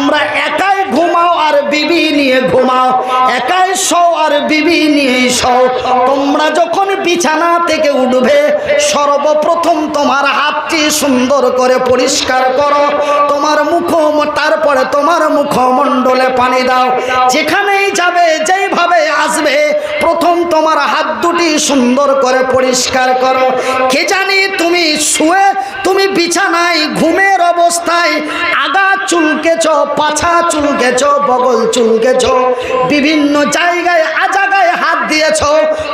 তোমরা একাই ঘুমাও আর বিবি নিয়ে ঘুমাও, একাই শও আর বিবি নিয়ে শও। তোমরা যখন বিছানা থেকে উঠবে সর্বপ্রথম তোমার হাতটি সুন্দর করে পরিষ্কার করো, তোমার তারপরে তোমার মুখমণ্ডলে পানি দাও। যেখানেই যাবে যেইভাবে আসবে প্রথম তোমার হাত দুটি সুন্দর করে পরিষ্কার করো। কে জানি তুমি শুয়ে তুমি বিছানায় ঘুমের অবস্থায় আগা চুলকেছ, পাছা চুলকেছ, বগল চুলকেছ, বিভিন্ন জায়গায় আজাগায় হাত দিয়েছ,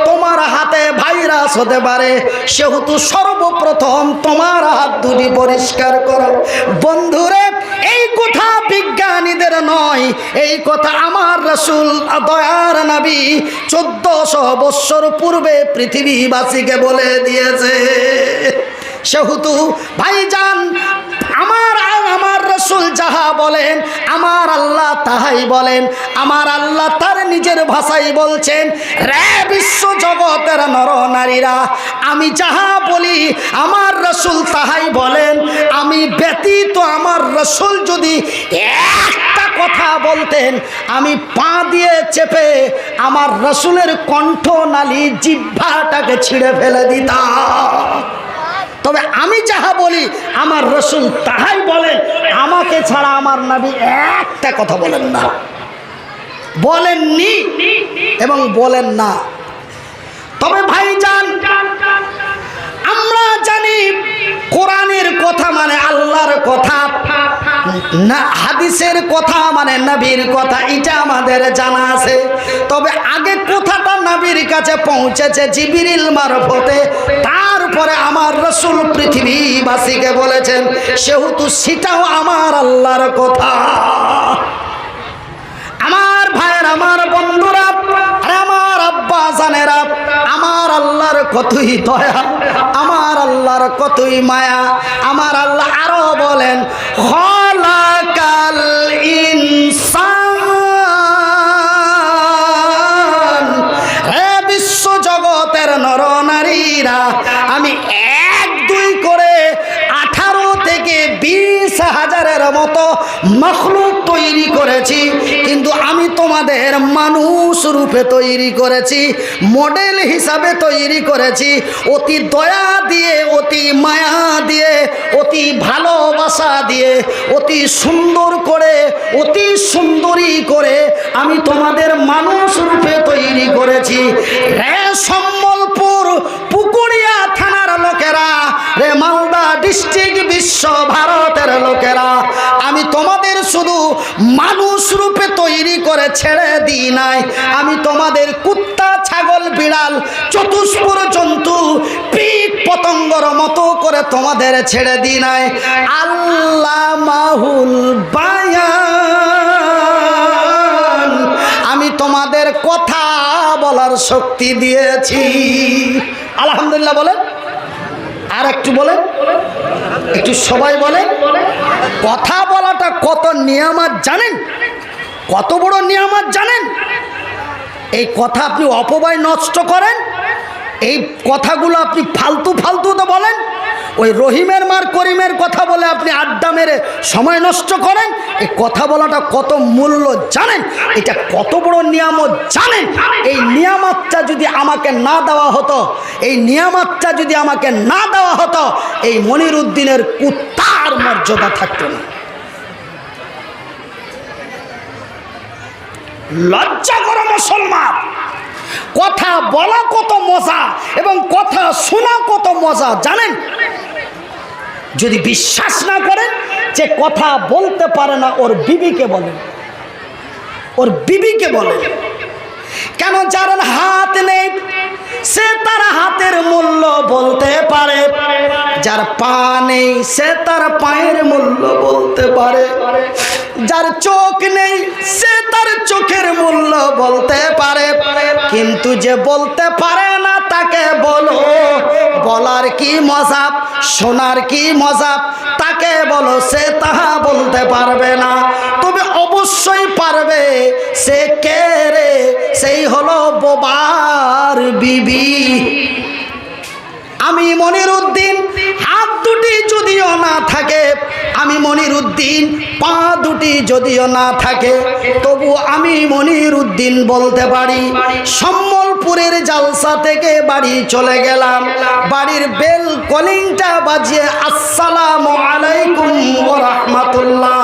তোমার হাতে ভাইরাস হতে পারে। সেহেতু সর্বপ্রথম তোমার হাত দুটি পরিষ্কার করো। বন্ধুরে, এই কথা বিজ্ঞানীদের নয়, এই কথা আমার রাসূল দয়ার নবী 1400 বৎসর পূর্বে পৃথিবীবাসীকে বলে দিয়েছে। সেহেতু ভাইজান, আমার রাসূল যাহা বলেন আমার আল্লাহ তাহাই বলেন। আমার আল্লাহ তার নিজের ভাষায় বলছেন, রে বিশ্ব জগতের নর নারীরা, আমি যাহা বলি আমার রাসূল তাহাই বলেন। আমি ব্যতীত আমার রাসূল যদি একটা কথা বলতেন, আমি পা দিয়ে চেপে আমার রাসূলের কণ্ঠনালী জিহ্বাটাকে ছিঁড়ে ফেলে দিতাম। তবে আমি যাহা বলি আমার রাসূল তাহাই বলেন। আমাকে ছাড়া আমার নবী একটা কথা বলেন না, বলেননি এবং বলেন না। তবে ভাইজান, আমরা জানি কোরআনের কথা মানে আল্লাহর কথা, না হাদিসের কথা মানে নবীর কথা, এটা আমাদের জানা আছে। তবে আগে কথাটা নবীর কাছে পৌঁছেছে জিবরিল মারফতে, তারপরে আমার রাসূল পৃথিবীবাসীকে বলেছেন। সেহেতু সেটাও আমার আল্লাহর কথা। আমার ভাইয়ের, আমার বন্ধুরা, আমার আব্বা জানেরা, আমার আল্লাহর কতই দয়া, আমার আল্লাহর কতই মায়া। আমার আল্লাহ আরো বলেন, খলাকাল ইনসান, হে বিশ্ব জগতের নর নারীরা, আমি 1-2 করে 18 থেকে 20,000-এর মতো মখলুক তৈরি করেছি, কিন্তু আমি তোমাদের মানুষ রূপে তৈরি করেছি, মডেল হিসাবে তৈরি করেছি। অতি দয়া দিয়ে, অতি মায়া দিয়ে, অতি ভালোবাসা দিয়ে, অতি সুন্দর করে, অতি সুন্দরী করে আমি তোমাদের মানুষ রূপে তৈরি করেছি। রে সম্বলপুর পুকুরিয়া থানার লোকেরা, রে মালদা ডিস্ট্রিক্ট বিশ্ব ভারতের লোকেরা, আমি তোমাদের শুধু মানুষ রূপে তৈরি করে ছেড়ে দিই নাই। আমি তোমাদের কুত্তা, ছাগল, বিড়াল, চতুষ্পদ জন্তু, কীট পতঙ্গর মতো করে তোমাদের ছেড়ে দিই নাই। আল্লামাহুল বায়ান, আমি তোমাদের কথা বলার শক্তি দিয়েছি। আলহামদুলিল্লাহ বলেন, আর একটু বলেন, একটু সবাই বলেন। কথা বলাটা কত নিয়ামত জানেন? কত বড় নিয়ামত জানেন? এই কথা আপনি অপব্যয় নষ্ট করেন, এই কথাগুলো আপনি ফালতু তো বলেন, ওই রহিমের মার করিমের কথা বলে আপনি আড্ডা মেরে সময় নষ্ট করেন। এই কথা বলাটা কত মূল্য জানেন? এটা কত বড় নিয়ামত জানেন? এই নিয়ামতটা যদি আমাকে না দেওয়া হতো, এই নিয়ামতটা যদি আমাকে না দেওয়া হতো, এই মনিরুদ্দিনের কুত্তার মর্যাদা থাকতো না। লজ্জা করো মুসলমান। কথা বলা কত মজা এবং কথা শোনা কত মজা জানেন? যদি বিশ্বাস না করেন, যে কথা বলতে পারে না ওর বিবিকে বলেন, ওর বিবিকে বলেন। কেন? যার হাত নেই সে তার হাতের মূল্য বলতে পারে, যার পা নেই সে তার পায়ের মূল্য বলতে পারে, যার চোখ নেই সে তার চোখের মূল্য বলতে পারে। কিন্তু যে বলতে পারে না তাকে বলো, বলার কি মজা, শোনার কি মজা, তাকে বলো, সে তাহা বলতে পারবে না। তবে অবশ্যই পারবে। সে কে রে? সেই হলো বোবার বিবি। আমি মনিরউদ্দিন হাত দুটি যদিও না থাকে, আমি মনিরউদ্দিন পা দুটি যদিও না থাকে, তবু আমি মনিরউদ্দিন বলতে পারি। সম্বলপুরের জালসা থেকে বাড়ি চলে গেলাম, বাড়ির বেল কলিংটা বাজিয়ে আসসালামু আলাইকুম ওয়া রাহমাতুল্লাহ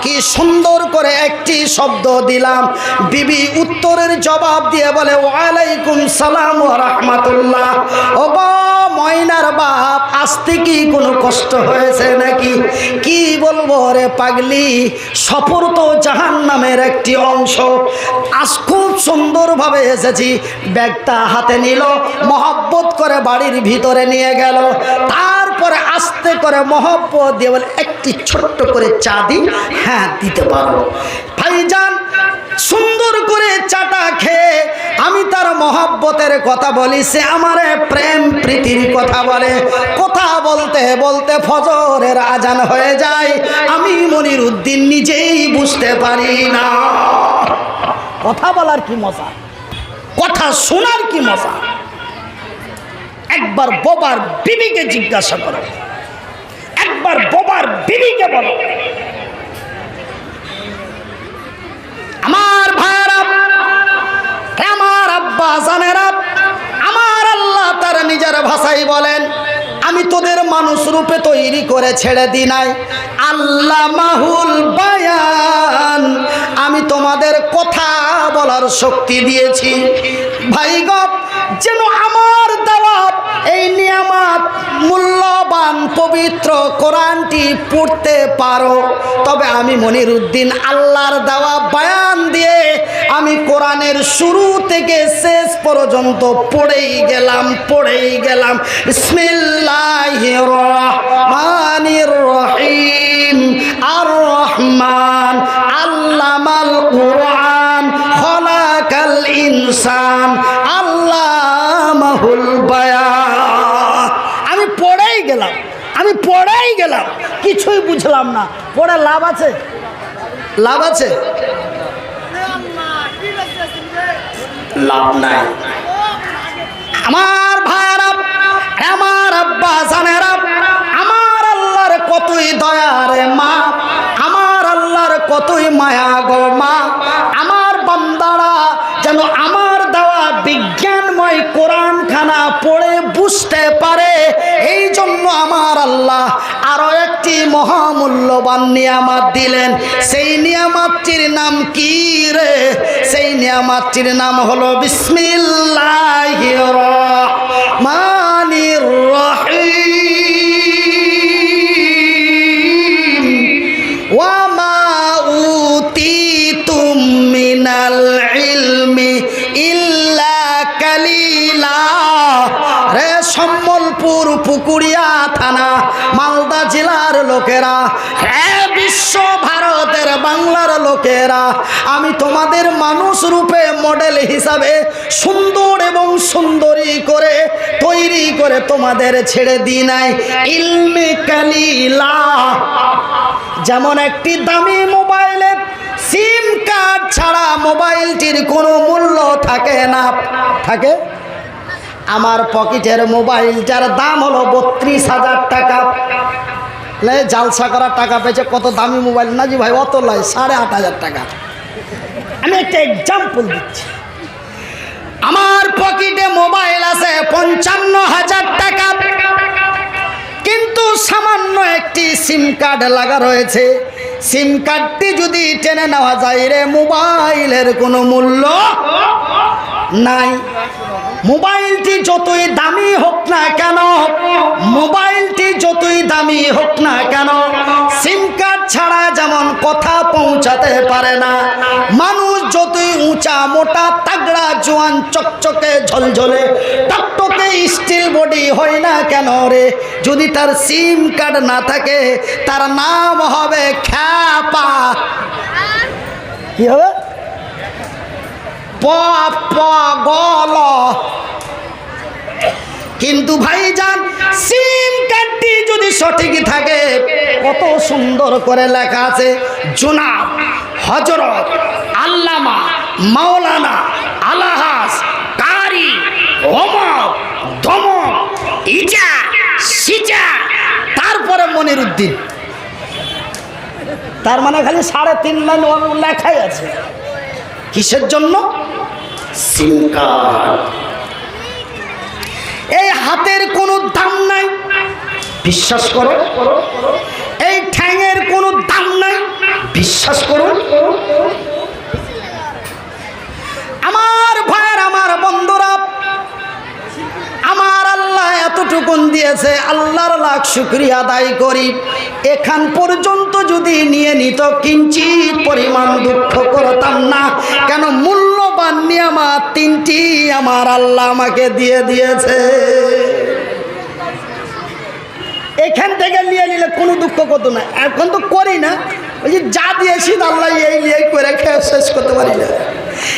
কি সুন্দর করে একটি শব্দ দিলাম। বিবি উত্তরের জবাব দিয়ে বলে ওয়ালাইকুম সালাম ওয়া রাহমাতুল্লাহ। ও গো ময়নার বাপ, আসতে কি কোনো কষ্ট হয়েছে নাকি? কি বলবো রে পাগলি, সফর তো জাহান্নামের একটি অংশ। আজ খুব সুন্দরভাবে এসেছি। ব্যাগটা হাতে নিল, মহব্বত করে বাড়ির ভিতরে নিয়ে গেল। তারপরে আস্তে করে মহব্বত দিয়ে বলে একটি ছোট্ট করে চা দিই। হ্যাঁ দিতে পারো। ভাইজান সুন্দর করে চাটা খেয়ে আমি তার মহব্বতের কথা বলি, সে আমারে প্রেম প্রীতির কথা বলে। কথা বলতে বলতে ফজরের আজান হয়ে যায়, আমি মনিরউদ্দিন নিজেই বুঝতে পারি না। কথা বলার কি মজা, কথা শোনার কি মজা। একবার বাবার বিবিকে জিজ্ঞাসা করো, একবার বাবার বিবিকে বলো। আমার ভাইরা, আমার আব্বা জানেরা, আমার আল্লাহ তার নিজের ভাষায় বলেন, আমি তোদের মানুষ রূপে তৈরি করে ছেড়ে দিই নাই। আল্লামাহুল বায়ান, আমি তোমাদের কথা বলার শক্তি দিয়েছি। ভাইগণ, যেন আমার দেওয়া এই নিয়ামত মূল্যবান পবিত্র কোরআনটি পড়তে পারো। তবে আমি মনিরউদ্দিন আল্লাহর দেওয়া বয়ান দিয়ে আমি কোরআনের শুরু থেকে শেষ পর্যন্ত পড়েই গেলাম। বিসমিল্লাহির রহমানির রহিম। আর রহমান আল্লামাল কুরআন খলাকাল ইনসান আল্লামাহুল বায়ান। আমি পড়েই গেলাম, কিছুই বুঝলাম না। পড়ে লাভ আছে? লাভ আছে? লাভ নাই। আমার ভাইরা, আমার আব্বা জানেরা, আমার আল্লাহর কতই দয়া রে মা, আমার আল্লাহর কতই মায়া গো মা। আমার বান্দারা যেন আমার দেওয়া বিজ্ঞানময় কোরআন খানা পড়ে বুঝতে পারে, এই জন্য আমার আল্লাহ আরো একটি মহামূল্যবান নিয়ামত দিলেন। সেই নিয়ামতটির নাম কি রে? সেই নিয়ামতটির নাম হলো বিসমিল্লাহির রহমানির রহিম। ওয়া মা উতিতুম মিনাল ইলমি ইল্লা কালিলা। রে সম্বলপুর পুকুরিয়া থানা মালদা জেলার লোকেরা, হ্যাঁ বিশ্ব ভারতের বাংলার লোকেরা, আমি তোমাদের মানুষ রূপে মডেল হিসাবে সুন্দর এবং সুন্দরী করে তৈরি করে তোমাদের ছেড়ে দিই নাই। ইলমে কালিলা, যেমন একটি দামি মোবাইলে সিম কার্ড ছাড়া মোবাইলটির কোনো মূল্য থাকে না। থাকে? আমার পকেটের মোবাইলটার দাম হলো 32,000 টাকা। জালসা করার টাকা পেয়েছে, কত দামি মোবাইল না জি ভাই? অত নয়, 8,500 টাকা। আমি একটা এক্সাম্পল দিচ্ছি। আমার পকেটে মোবাইল আছে 55,000 টাকা, কিন্তু সামান্য একটি সিম কার্ড লাগা রয়েছে। সিম কার্ডটি যদি টেনে নেওয়া যায় রে, মোবাইলের কোনো মূল্য নাই। মোবাইলটি যতই দামি হোক না কেন, মোবাইলটি যতই দামি হোক না কেন, সিম কার্ড ছাড়া যেমন কথা পৌঁছাতে পারে না। মানুষ যতই উঁচা মোটা তাগড়া জোয়ান চকচকে ঝলঝলে টকটকে স্টিল বডি হয় না কেন রে, যদি তার সিম কার্ড না থাকে তার নাম হবে খ্যাপা। কি হবে? পাগল। কিন্তু ভাইজান, সিম কার্ডটি যদি সঠিক থাকে, কত সুন্দর করে লেখা আছে জনাব হযরত আল্লামা মাওলানা আলহাজ কারি অমক ধমক ইচা সিচা, তারপরে মনিরুদ্দিন। তার মানে খালি 3.5 লাইন লেখাই আছে। কিসের জন্য? সিম কার্ড। এই হাতের কোনো দাম নাই, বিশ্বাস করো। এই ঠ্যাঙের কোনো দাম নাই, বিশ্বাস করো। আমার ভাইয়ের, আমার বন্ধুরা, আমার আল্লাহ এতটুকুন দিয়েছে, আল্লাহর লাখ শুকরিয়া আদায় করি। এখান পর্যন্ত যদি নিয়ে নিত কিঞ্চিত পরিমাণ দুঃখ করতাম না। কেন? মূল্যবান নিয়ামত 3টি আমার আল্লাহ আমাকে দিয়ে দিয়েছে। এখান থেকে নিয়ে নিলে কোনো দুঃখ করতো না। এখন তো করি না, ওই যে যা দিয়েছি আল্লাহ এই নিয়ে করে খেয়ে শেষ করতে পারি না।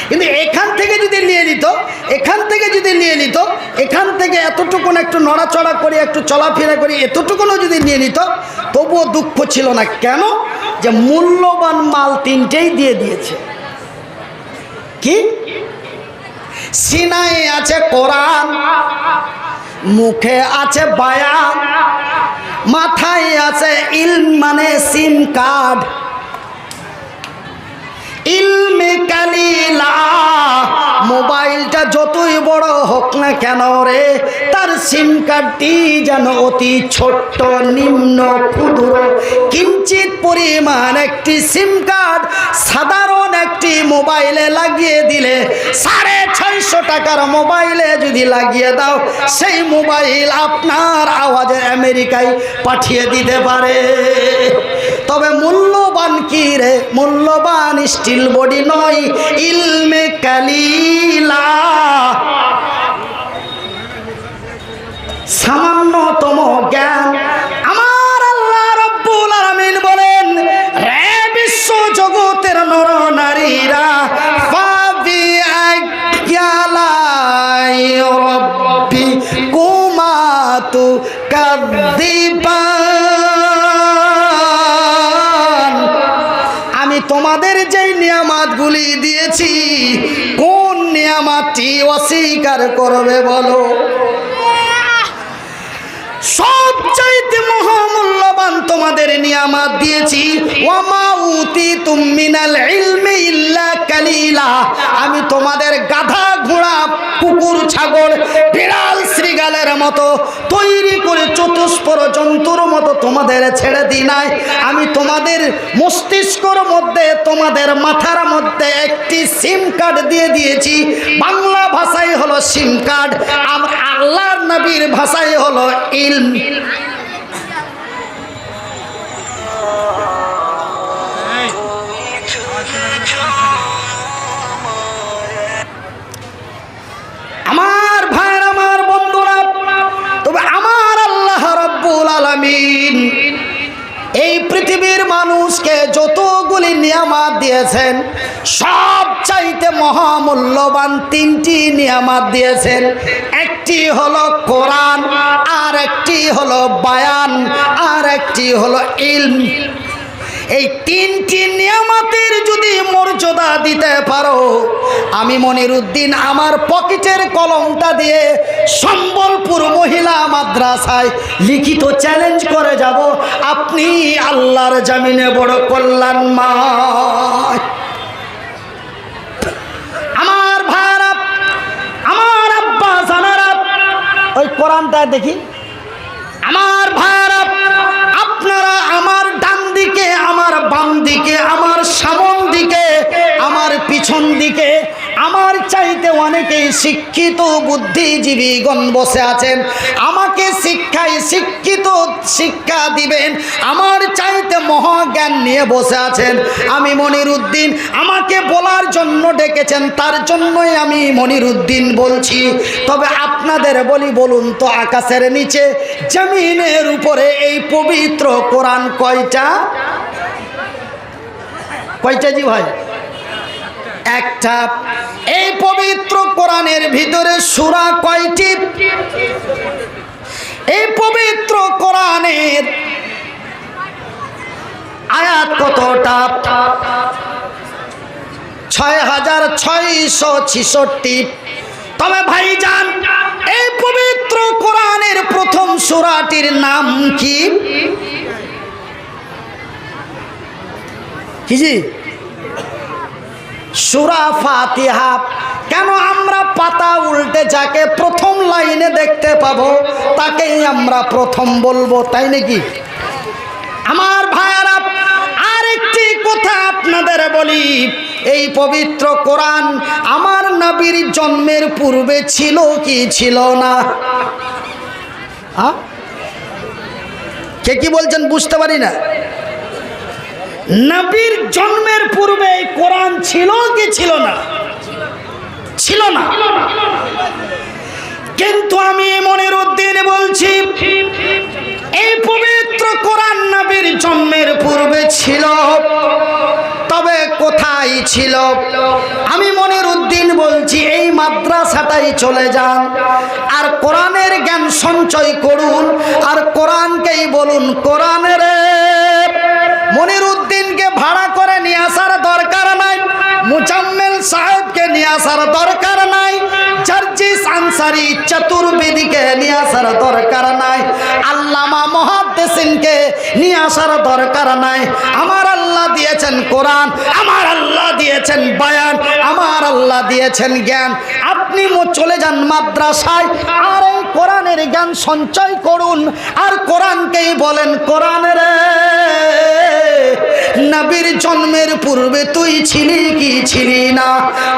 কিন্তু এখান থেকে যদি নিয়ে নিত, এখান থেকে যদি নিয়ে নিত, এখান থেকে এতটুকুন একটু নড়াচড়া করি, একটু চলাফেরা করি, এতটুকুনও যদি নিয়ে নিত, তবুও দুঃখ ছিল না। কেন? যে মূল্যবান মাল 3টেই দিয়ে দিয়েছে। কি? সিনায় আছে কোরআন, মুখে আছে বায়ান, মাথায় আছে ইলম মানে সিম কার্ড। ইলমে কালিলা, মোবাইলটা যতই বড় হোক না কেন রে, তার সিম কার্ডটি যেন অতি ছোট্ট, নিম্ন, ক্ষুদ্র, কিঞ্চিত পরিমাণ একটি সিম কার্ড সাধারণ একটি মোবাইলে লাগিয়ে দিলে, 650 টাকার মোবাইলে যদি লাগিয়ে দাও, সেই মোবাইল আপনার আওয়াজে আমেরিকায় পাঠিয়ে দিতে পারে। তবে মূল্যবান কি রে? মূল্যবান স্টিল বডি নয়, ইলমে কালিলা, সামান্যতম জ্ঞান। আমার আল্লাহ রব্বুল আলামিন বলেন, রে বিশ্ব জগতের নর নারীরা, ফাবি আইয়ালাই রব্বি কুমাতু কাযিবান। আমি তোমাদের যেই নিয়ামতগুলি দিয়েছি, কোন নিয়ামতটি অস্বীকার করবে বলো? সবচাইতে মহামূল্যবান তোমাদের নিয়ামত দিয়েছি। ওয়ামা উতিতুম মিনাল ইলমি ইল্লা কালিলা। আমি তোমাদের গাধা, ঘোড়া, কুকুর, ছাগল, বিড়াল, শৃগালের মতো তৈরি করে চতুষ্পর জন্তুর মতো তোমাদের ছেড়ে দিই নাই। আমি তোমাদের মস্তিষ্কর মধ্যে, তোমাদের মাথার মধ্যে একটি সিম কার্ড দিয়ে দিয়েছি। বাংলা ভাষায় হলো সিম কার্ড, আল্লাহর নবীর ভাষায় হলো ইলম। আমার ভাইয়ের, আমার বন্ধুরা, তবে আমার আল্লাহ রাব্বুল আলামিন এই পৃথিবীর মানুষকে যতগুলি নিয়ামত দিয়েছেন, সব চাইতে মহামূল্যবান 3টি নিয়ামত দিয়েছেন। একটি হলো কোরআন, আর একটি হলো বায়ান, আর একটি হলো ইলম। এই 3টি নিয়ামতের যদি মর্যাদা দিতে পারো, আমি মনিরুদ্দিন আমার পকেটের কলমটা দিয়ে সম্বলপুর মহিলা মাদ্রাসায় লিখিত চ্যালেঞ্জ করে যাব, আপনি আল্লাহর জমিনে বড় কল্যাণময়। আমার ভাইরা, আমার আব্বা জানারা, ওই কোরআনটা দেখি। আমার ভাইরা, আপনারা আমার ডান দিকে, আমার বাম দিকে, আমার সামন দিকে, আমার পিছন দিকে আমার চাইতে অনেকেই শিক্ষিত বুদ্ধিজীবীগণ বসে আছেন। আমাকে শিক্ষা দিবেন, আমার চাইতে মহাজ্ঞান নিয়ে বসে আছেন। আমি মনিরুদ্দিন, আমাকে বলার জন্য ডেকেছেন, তার জন্যই আমি মনিরুদ্দিন বলছি। তবে আপনাদের বলি, বলুন তো, আকাশের নিচে, জমিনের উপরে এই পবিত্র কোরআন কয়টা? কয়টা জি ভাই? একটা। এই পবিত্র কোরআনের ভিতরে সূরা কয়টি? এই পবিত্র কোরআনের আয়াত কতটা? 6666। তবে ভাইজান, এই পবিত্র কোরআনের প্রথম সূরাটির নাম কি? কি জি? সূরা ফাতিহা। কেন? আমরা পাতা উল্টে যাকে প্রথম লাইনে দেখতে পাবো তাকেই আমরা প্রথম বলবো, তাই নাকি? আমার ভাইয়ারা, আরেকটি কথা আপনাদের বলি, এই পবিত্র কোরআন আমার নবীর জন্মের পূর্বে ছিল কি ছিল না? কে কি বলছেন বুঝতে পারি না। নবীর জন্মের পূর্বে এই কোরআন ছিল কি ছিল না? ছিল না। কিন্তু আমি মনিরউদ্দিন বলছি, এই পবিত্র কোরআন নবীর জন্মের পূর্বে ছিল, তবে কোথায় ছিল? আমি মনিরউদ্দিন বলছি, এই মাদ্রাসাটাই চলে যান আর কোরআনের জ্ঞান সঞ্চয় করুন, আর কোরআনকেই বলুন, কোরআনের মনিরউদ্দিনকে ভাড়া করে নিয়ে আসার দরকার নাই, মুজাম্মেল সাহেবকে নিয়ে আসার দরকার নাই, জার্জিস আনসারী চতুর্বেদীকে নিয়ে আসার দরকার নাই, আল্লামা মুহাদ্দিসিনকে নিয়ে আসার দরকার নাই। আমার আল্লাহ দিয়েছেন কোরআন, আমার আল্লাহ দিয়েছেন বয়ান, আমার আল্লাহ দিয়েছেন জ্ঞান। আপনি চলে যান মাদ্রাসায় আর এই কোরআনের জ্ঞান সঞ্চয় করুন, আর কোরআনকেই বলেন, কোরআনের নবীর জন্মের পূর্বে তুই ছিলি কি ছিলি না?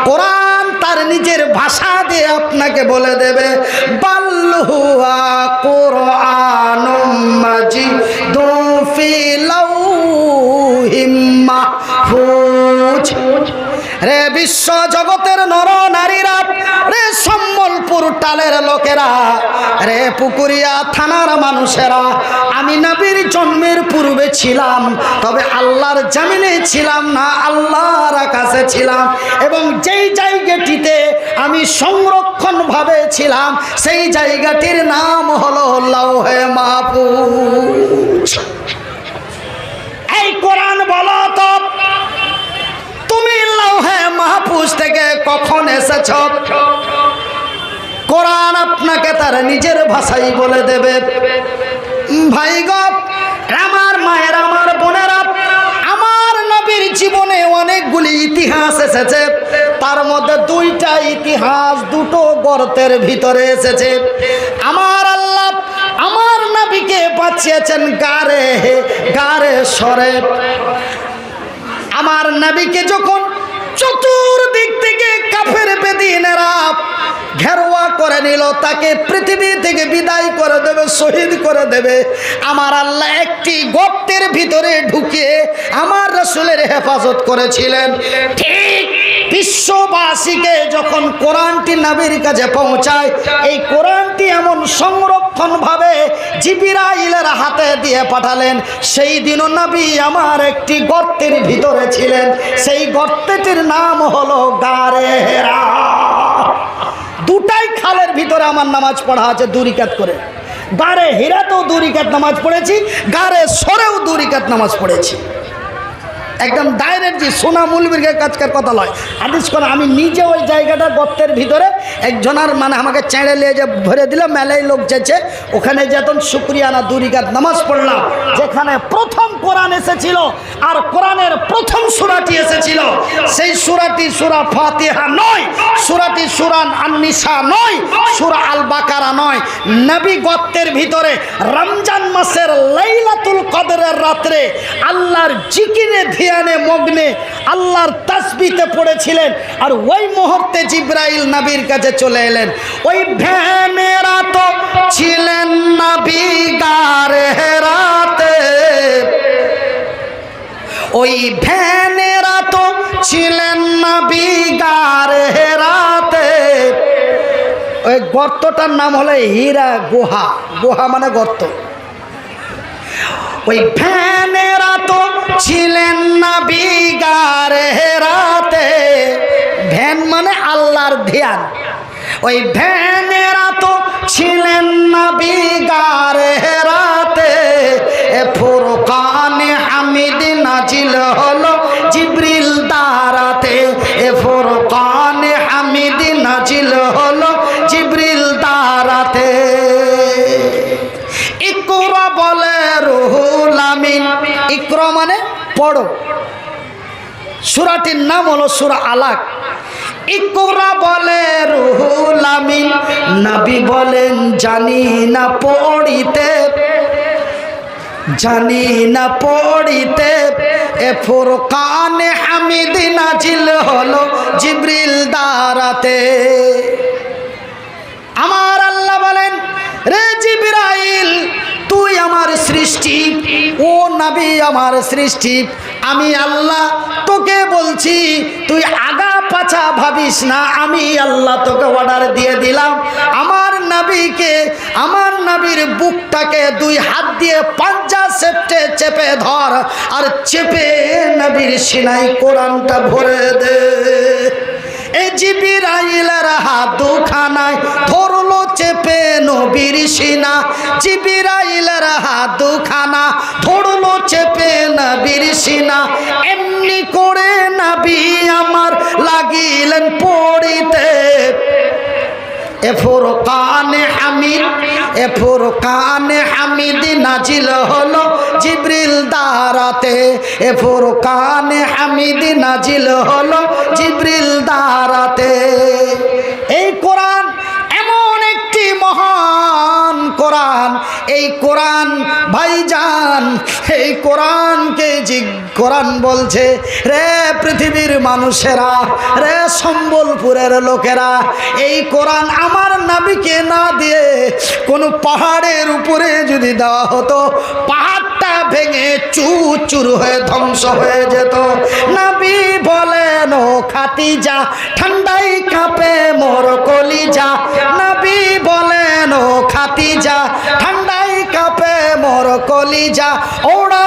কোরআন তার নিজের ভাষা দিয়ে আপনাকে বলে দেবে, বাল হুয়া কুরআনুম মাজিদুন ফি লাউহিম মাহফুজ। রে বিশ্ব জগতের নর নারীরা, রে সম্বলপুর টালের লোকেরা, রে পুকুরিয়া থানার মানুষেরা, আমি নবীর জন্মের পূর্বে ছিলাম, তবে আল্লাহর জমিনে ছিলাম না, আল্লাহর আকাশে ছিলাম। এবং যেই জায়গাটিতে আমি সংরক্ষণ ভাবে ছিলাম সেই জায়গাটির নাম হলো লাউহে মাহফুজ। এই কোরআন বলো তো, তুমি লাউহে মাহফুজ থেকে কখন এসেছ? কোরআন আপনাকে তার নিজের ভাষাই বলে দেবে। ভাই গো, আমার মায়ের, আমার বোনেরা, আমার নবীর জীবনে অনেকগুলি ইতিহাস এসেছে, তার মধ্যে দুইটা ইতিহাস দুটো গর্তের ভিতরে এসেছে। আমার আল্লাহ আমার নবীকে বাঁচিয়েছেন গারে গারে সরে। আমার নবীকে যখন চতুর্দিক থেকে কাফের বেদিনেরা ঘেরোয়া করে নিল, তাকে পৃথিবী থেকে বিদায় করে দেবে, শহীদ করে দেবে, আমার আল্লাহ একটি গর্তের ভিতরে ঢুকিয়ে আমার রাসূলের হেফাজত করেছিলেন। ঠিক বিশ্ববাসীকে যখন কোরআনটি নবীর কাছে পৌঁছায়, এই কোরআনটি এমন সংরক্ষণ ভাবে জিবরাইলের হাতে দিয়ে পাঠালেন। সেই দিনও নবী আমার একটি গর্তের ভিতরে ছিলেন, সেই গর্তটির নাম হলো গারে হেরা। দুটাই খালের ভিতরে আমার নামাজ পড়া আছে দু রাকাত করে। গারে হেরাতেও দু রাকাত নামাজ পড়েছি, গারে সরেও দু রাকাত নামাজ পড়েছি। একদম ডাইরেক্ট যে সোনা মুলবির কাজকার কথা লয়, হাদিস করে আমি নিজে ওই জায়গাটা গর্তের ভিতরে একজনার মানে আমাকে চেঁড়ে নিয়ে যে ভরে দিলাম, মেলাই লোক যেছে, ওখানে যেতন শুক্রিয়ানা দু রাকাত নামাজ পড়লাম, যেখানে প্রথম কোরআন এসেছিল আর কোরআনের প্রথম সূরাটি এসেছিল, সেই সূরাটি সূরা ফাতিহা নয়, সূরাটি সূরা আন-নিসা নয়, সূরা আল বাকারা নয়। নবী গর্তের ভিতরে রমজান মাসের লাইলাতুল কদরের রাত্রে আল্লাহর জিকিরে ধ্যানে মগ্নে আল্লাহর তাসবিতে পড়েছিলেন, আর ওই মুহূর্তে জিবরাইল নবীর কাছে চলে এলেন। ওই ভ্যানেরা তো ছিলেন নবী গারে হেরাতে, ওই ভ্যানেরা তো ছিলেন নবী গারে হেরাতে। ওই গর্তটার নাম হলো হীরা গুহা, গুহা মানে গর্ত। ওই ভ্যানেরা তো ছিলেন নবী গারে হেরাতে, ভ্যান মানে আল্লাহর ধ্যান। ওই ভ্যানেরা তো ছিলেন নবী গারে হেরাতে, এ ফুরকানে হামিদ নাজিল হলো জিবরিল দ্বারাতে, এ ফুরকানে হামিদ নাজিল হলো জিবরিল দ্বারাতে। পড়ো। সূরাটির নাম হলো সূরা আলাক। ইকরা বলে রুহুল আমিন, নবী বলেন জানি না পড়িতে, জানি না পড়িতে। এ ফুরকানে হামিদ নাজিল হলো জিবরিল দ্বারাতে। আমার আল্লাহ বলেন, রে জিবরাইল তুই আমার সৃষ্টি, ও নবী আমার সৃষ্টি। আমি আল্লাহ তোকে বলছি, তুই আগা পাছা ভাবিস না। আমি আল্লাহ তোকে অর্ডার দিয়ে দিলাম, আমার নবীকে, আমার নবীর বুকটাকে দুই হাত দিয়ে পাঞ্জা সেপটে চেপে ধর, আর চেপে নবীর সিনায় কোরআনটা ভরে দে। এ জিবরাইলের হাত দুখানায় ধরলো চেপে নবীর সিনা, জিবরাইলের হাত দুখানা ধরলো চেপে নবীর সিনা। এমনি করে নবী আমার লাগিলেন পড়িতে। এ ফুরকানে হামিদ, এ ফুরকানে হামিদ নাজিল হলো জিবরিল দ্বারাতে। এ ফুরকানে হামিদ নাজিল হলো জিবরিল দ্বারাতে। এই কোরআন এমন একটি মহান কোরআন, এই কোরআন ভাইজান, এই কোরআনকে কোরআন বলছে, রে পৃথিবীর মানুষেরা, রে সম্বলপুরের লোকেরা, এই কোরআন আমার নবীকে না দিয়ে কোন পাহাড়ের উপরে যদি দেওয়া হতো, পাহাড়টা ভেঙে চুর চুর হয়ে ধ্বংস হয়ে যেত। নবী বলেন ও খাদিজা ঠান্ডায় কাঁপে মোর কলিজা, নবী বলেন ও খাদিজা ঠান্ডায় কাঁপে মোর কলিজা। ওরা